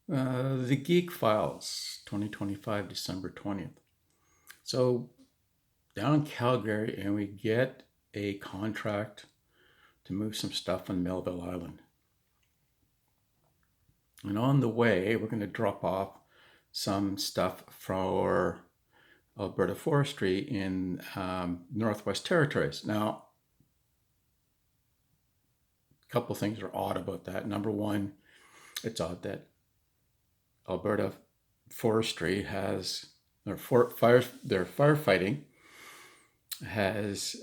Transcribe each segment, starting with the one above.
The GEEK Files, 2025, December 20th. So down in Calgary, and we get a contract to move some stuff on Melville Island. And on the way, we're going to drop off some stuff for Alberta Forestry in Northwest Territories. Now, a couple of things are odd about that. Number one, it's odd that Alberta Forestry has their firefighting has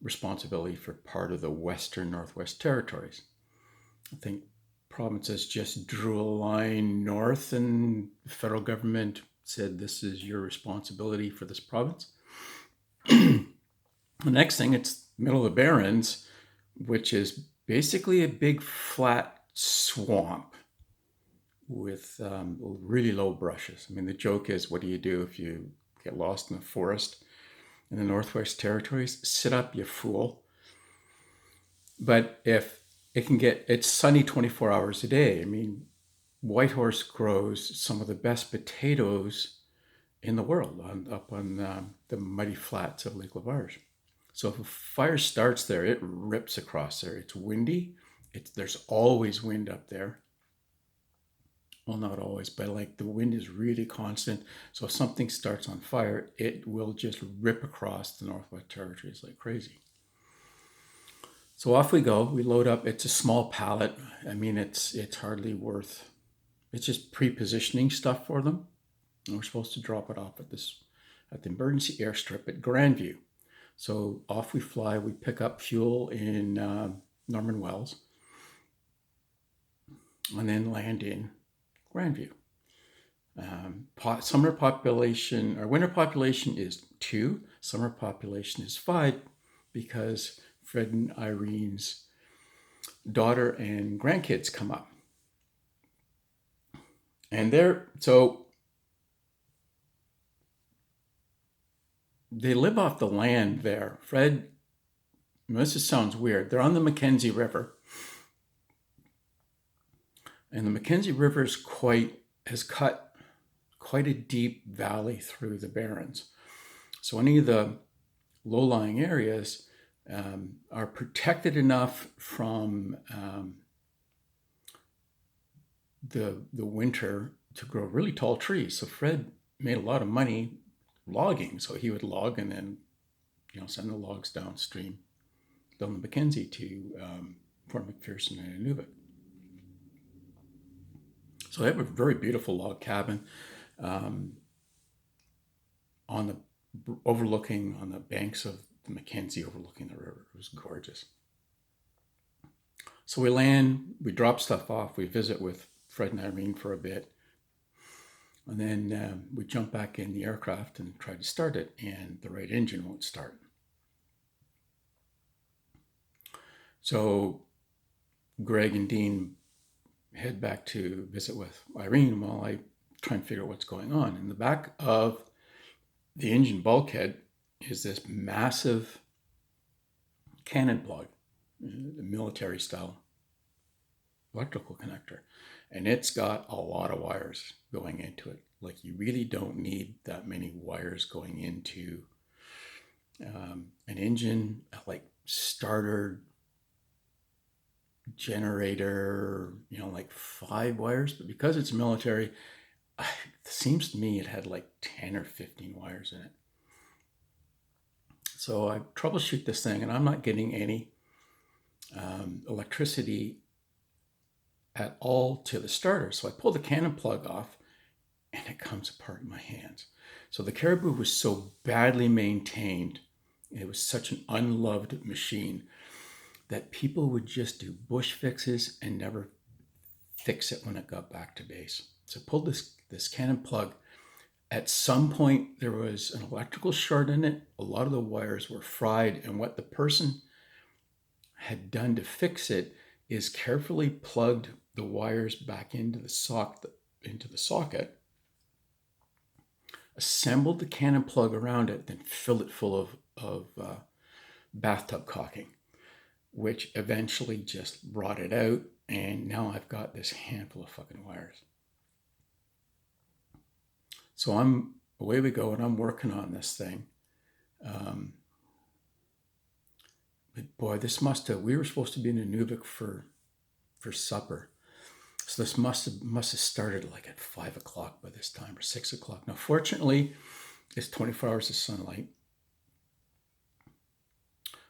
responsibility for part of the Western Northwest Territories. I think provinces just drew a line north, and the federal government said this is your responsibility for this province. The next thing, it's middle of the Barrens, which is basically a big flat swamp with really low brushes. I mean, the joke is, what do you do if you get lost in the forest in the Northwest Territories? Sit up, you fool. But if it's sunny 24 hours a day. I mean, Whitehorse grows some of the best potatoes in the world up on the muddy flats of Lake Lavarge. So if a fire starts there, it rips across there. It's windy. There's always wind up there. Well, not always, but like the wind is really constant. So if something starts on fire, it will just rip across the Northwest Territories like crazy. So off we go. We load up. It's a small pallet. I mean, it's hardly worth. It's just pre-positioning stuff for them. And we're supposed to drop it off at the emergency airstrip at Grandview. So off we fly. We pick up fuel in Norman Wells, and then land in Grandview. Summer population, our winter population is 2. Summer population is 5 because Fred and Irene's daughter and grandkids come up. And they live off the land there. Fred, this sounds weird. They're on the Mackenzie River. And the Mackenzie River has cut quite a deep valley through the Barrens. So any of the low-lying areas are protected enough from the winter to grow really tall trees. So Fred made a lot of money logging. So he would log and then send the logs downstream down the Mackenzie to Fort McPherson and Inuvik. So they have a very beautiful log cabin overlooking on the banks of the Mackenzie, overlooking the river. It was gorgeous. So we land, we drop stuff off, we visit with Fred and Irene for a bit, and then we jump back in the aircraft and try to start it, and the right engine won't start. So Greg and Dean head back to visit with Irene while I try and figure out what's going on. In the back of the engine bulkhead is this massive cannon plug, the military style electrical connector. And it's got a lot of wires going into it. Like, you really don't need that many wires going into an engine, like starter, generator, like 5 wires. But because it's military, it seems to me it had like 10 or 15 wires in it. So I troubleshoot this thing, and I'm not getting any electricity at all to the starter. So I pull the cannon plug off, and it comes apart in my hands. So the Caribou was so badly maintained, it was such an unloved machine, that people would just do bush fixes and never fix it when it got back to base. So I pulled this cannon plug. At some point, there was an electrical short in it. A lot of the wires were fried, and what the person had done to fix it is carefully plugged the wires back into the socket, assembled the cannon plug around it, then filled it full of bathtub caulking, which eventually just rotted out, and now I've got this handful of fucking wires. So away we go, and I'm working on this thing. But boy, we were supposed to be in Inuvik for supper. So this must have started like at 5 o'clock by this time, or 6 o'clock. Now, fortunately, it's 24 hours of sunlight.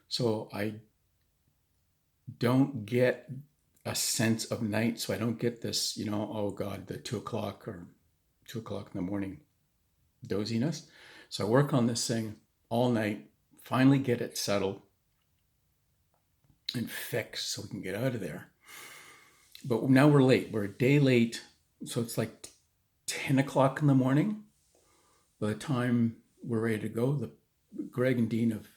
So I don't get a sense of night. So I don't get this, oh God, the 2 o'clock or 2 o'clock in the morning doziness. So I work on this thing all night, finally get it settled and fixed so we can get out of there. But now we're late. We're a day late. So it's like 10 o'clock in the morning. By the time we're ready to go, Greg and Dean have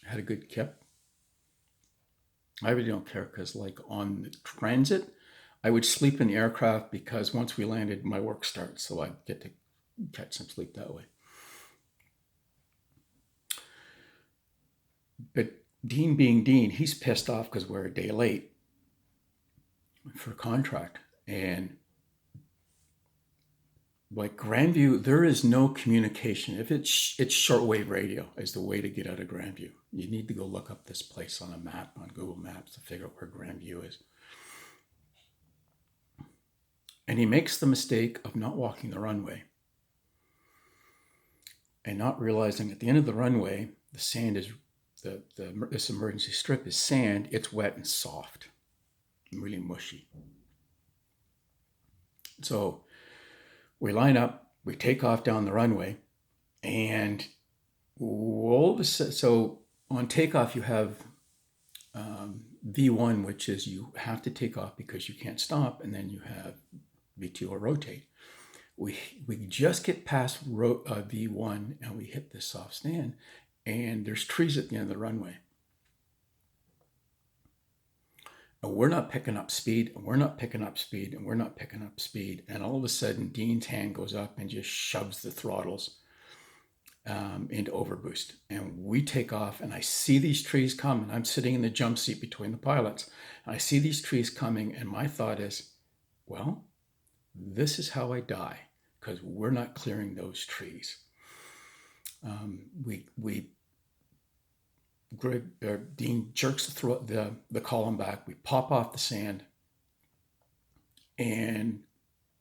had a good kip. I really don't care because, like, on the transit, I would sleep in the aircraft because once we landed, my work starts. So I get to catch some sleep that way. But Dean being Dean, he's pissed off because we're a day late for contract. And like Grandview, there is no communication. If it's shortwave radio is the way to get out of Grandview. You need to go look up this place on a map, on Google Maps, to figure out where Grandview is. And he makes the mistake of not walking the runway and not realizing at the end of the runway, the sand is, this emergency strip is sand. It's wet and soft and really mushy. So we line up, we take off down the runway, and all of a sudden, so on takeoff, you have V1, which is you have to take off because you can't stop, and then you have V2 or rotate. We just get past V1 and we hit this soft stand, and there's trees at the end of the runway. And we're not picking up speed, and we're not picking up speed, and we're not picking up speed. And all of a sudden, Dean's hand goes up and just shoves the throttles into overboost. And we take off, and I see these trees coming. I'm sitting in the jump seat between the pilots. And I see these trees coming, and my thought is, well, this is how I die, because we're not clearing those trees. Dean jerks the column back. We pop off the sand, and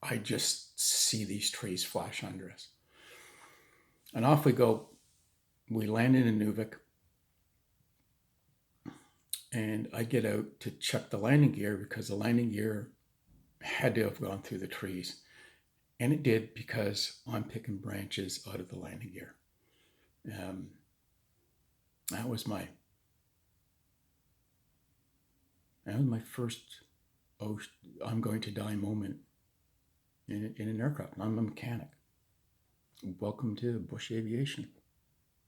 I just see these trees flash under us. And off we go. We land in Inuvik, and I get out to check the landing gear because the landing gear had to have gone through the trees. And it did, because I'm picking branches out of the landing gear. That was my first I'm going to die moment in an aircraft. I'm a mechanic. Welcome to bush aviation.